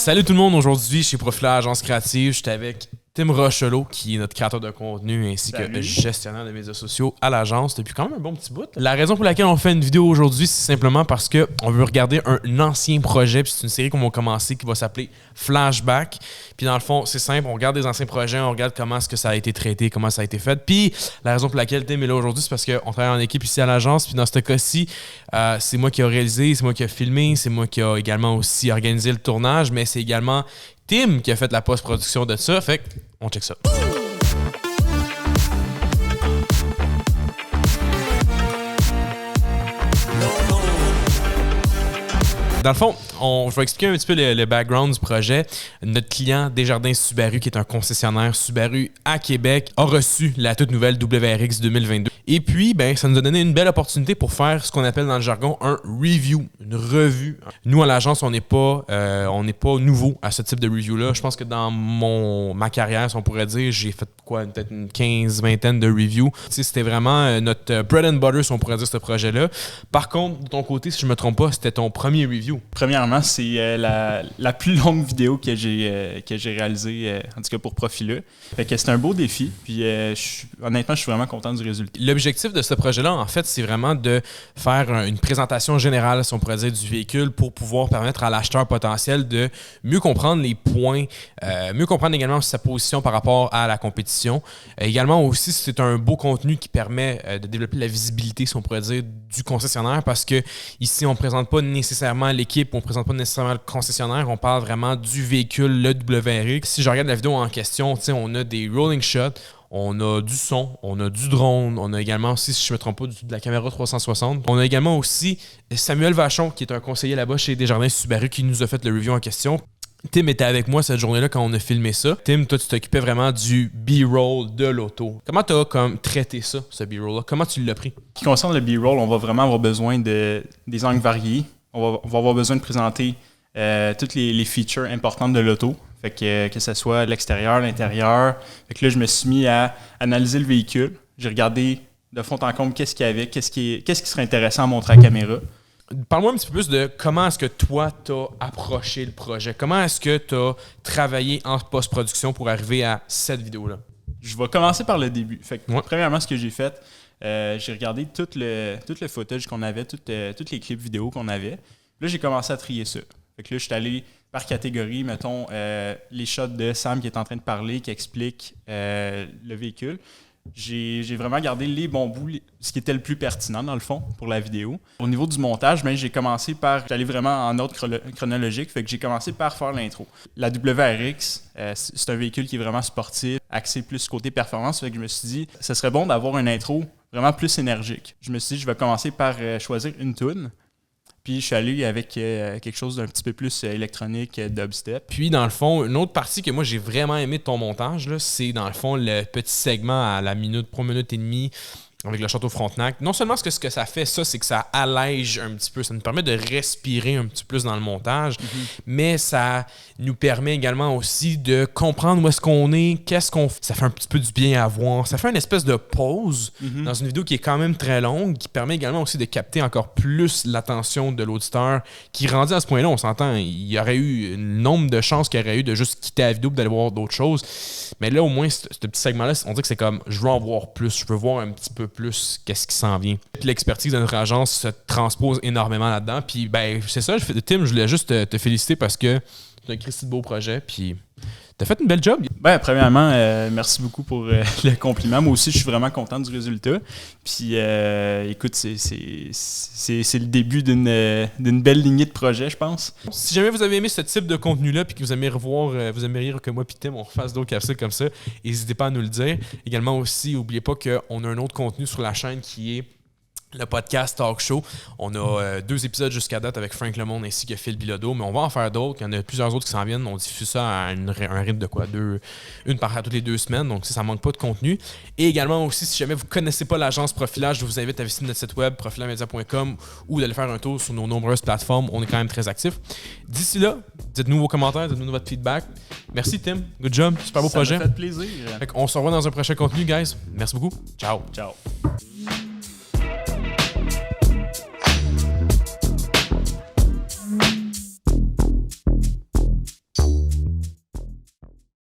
Salut tout le monde, aujourd'hui chez Profilage Agence Créative, je suis avec Tim Rochelot, qui est notre créateur de contenu ainsi que gestionnaire de médias sociaux à l'agence depuis quand même un bon petit bout. La raison pour laquelle on fait une vidéo aujourd'hui, c'est simplement parce qu'on veut regarder un ancien projet, puis c'est une série qu'on va commencer qui va s'appeler Flashback. Puis dans le fond, c'est simple, on regarde des anciens projets, on regarde comment est-ce que ça a été traité, comment ça a été fait. Puis la raison pour laquelle Tim est là aujourd'hui, c'est parce qu'on travaille en équipe ici à l'agence, puis dans ce cas-ci, c'est moi qui ai réalisé, c'est moi qui ai filmé, c'est moi qui ai également aussi organisé le tournage, mais c'est également Tim qui a fait la post-production de ça, fait qu'on check ça. Dans le fond, je vais expliquer un petit peu le background du projet. Notre client Desjardins Subaru, qui est un concessionnaire Subaru à Québec, a reçu la toute nouvelle WRX 2022. Et puis, ça nous a donné une belle opportunité pour faire ce qu'on appelle dans le jargon un review, une revue. Nous, à l'agence, on n'est pas nouveau à ce type de review-là. Je pense que dans ma carrière, si on pourrait dire, j'ai fait peut-être une 15-20 de reviews. C'était vraiment notre bread and butter, si on pourrait dire, ce projet-là. Par contre, de ton côté, si je ne me trompe pas, c'était ton premier review. Premièrement, c'est la plus longue vidéo que j'ai réalisée, en tout cas pour Profil-là. Fait que c'est un beau défi, puis honnêtement, je suis vraiment content du résultat. L'objectif de ce projet-là, en fait, c'est vraiment de faire une présentation générale, si on pourrait dire, du véhicule pour pouvoir permettre à l'acheteur potentiel de mieux comprendre les points, mieux comprendre également sa position par rapport à la compétition. Également aussi, c'est un beau contenu qui permet de développer la visibilité, si on pourrait dire, du concessionnaire parce que ici, on ne présente pas nécessairement l'équipe, on ne présente pas nécessairement le concessionnaire, on parle vraiment du véhicule, le WRX. Si je regarde la vidéo en question, on a des rolling shots, on a du son, on a du drone, on a également aussi, si je ne me trompe pas, de la caméra 360. On a également aussi Samuel Vachon, qui est un conseiller là-bas chez Desjardins Subaru, qui nous a fait le review en question. Tim était avec moi cette journée-là quand on a filmé ça. Tim, toi, tu t'occupais vraiment du B-roll de l'auto. Comment tu as traité ça, ce B-roll-là? Comment tu l'as pris? En ce qui concerne le B-roll, on va vraiment avoir besoin des angles variés. On va avoir besoin de présenter toutes les features importantes de l'auto. Fait que ce soit l'extérieur, l'intérieur. Fait que là, je me suis mis à analyser le véhicule. J'ai regardé de fond en comble qu'est-ce qu'il y avait, qu'est-ce qui serait intéressant à montrer à la caméra. Parle-moi un petit peu plus de comment est-ce que toi, tu as approché le projet. Comment est-ce que tu as travaillé en post-production pour arriver à cette vidéo-là? Je vais commencer par le début. Fait que, premièrement, ce que j'ai fait, j'ai regardé tout le footage qu'on avait, tous les clips vidéo qu'on avait. Là, j'ai commencé à trier ça. Fait que là, je suis allé par catégorie, mettons, les shots de Sam qui est en train de parler, qui explique le véhicule. J'ai vraiment gardé les bons bouts, ce qui était le plus pertinent dans le fond pour la vidéo. Au niveau du montage, j'ai commencé j'allais vraiment en ordre chronologique, fait que j'ai commencé par faire l'intro. La WRX, c'est un véhicule qui est vraiment sportif, axé plus côté performance, fait que je me suis dit, ce serait bon d'avoir une intro vraiment plus énergique. Je me suis dit, je vais commencer par choisir une tune. Puis je suis allé avec quelque chose d'un petit peu plus électronique, dubstep. Puis dans le fond, une autre partie que moi j'ai vraiment aimé de ton montage, là, c'est dans le fond le petit segment à la minute, pour minute et demie avec le Château Frontenac. Non seulement ce que ça fait, c'est que ça allège un petit peu, ça nous permet de respirer un petit peu plus dans le montage, mais ça nous permet également aussi de comprendre où est-ce qu'on est, qu'est-ce qu'on fait. Ça fait un petit peu du bien à voir. Ça fait une espèce de pause dans une vidéo qui est quand même très longue, qui permet également aussi de capter encore plus l'attention de l'auditeur, qui rendu à ce point-là, on s'entend, il y aurait eu un nombre de chances qu'il y aurait eu de juste quitter la vidéo et d'aller voir d'autres choses. Mais là, au moins, ce petit segment-là, on dit que c'est comme, je veux en voir plus, je veux voir un petit peu plus qu'est-ce qui s'en vient. Puis l'expertise de notre agence se transpose énormément là-dedans. Puis c'est ça, Tim, je voulais juste te féliciter parce que c'est un Christy de beau projet. Puis t'as fait une belle job. Premièrement, merci beaucoup pour le compliment. Moi aussi, je suis vraiment content du résultat. Puis écoute, c'est le début d'une belle lignée de projets, je pense. Si jamais vous avez aimé ce type de contenu-là puis que vous aimeriez que moi et Tim, on refasse d'autres capsules comme ça, n'hésitez pas à nous le dire. Également aussi, n'oubliez pas qu'on a un autre contenu sur la chaîne qui est le podcast Talk Show. On a 2 épisodes jusqu'à date avec Frank Lemonde ainsi que Phil Bilodeau, mais on va en faire d'autres. Il y en a plusieurs autres qui s'en viennent. On diffuse ça à un rythme de quoi? Une par toutes les 2 semaines, donc ça manque pas de contenu. Et également aussi, si jamais vous ne connaissez pas l'agence Profilage, je vous invite à visiter notre site web profilagemedia.com ou d'aller faire un tour sur nos nombreuses plateformes. On est quand même très actifs. D'ici là, dites-nous vos commentaires, dites-nous votre feedback. Merci Tim, good job, super beau projet. Ça m'a fait plaisir. On se revoit dans un prochain contenu, guys. Merci beaucoup. Ciao. Ciao.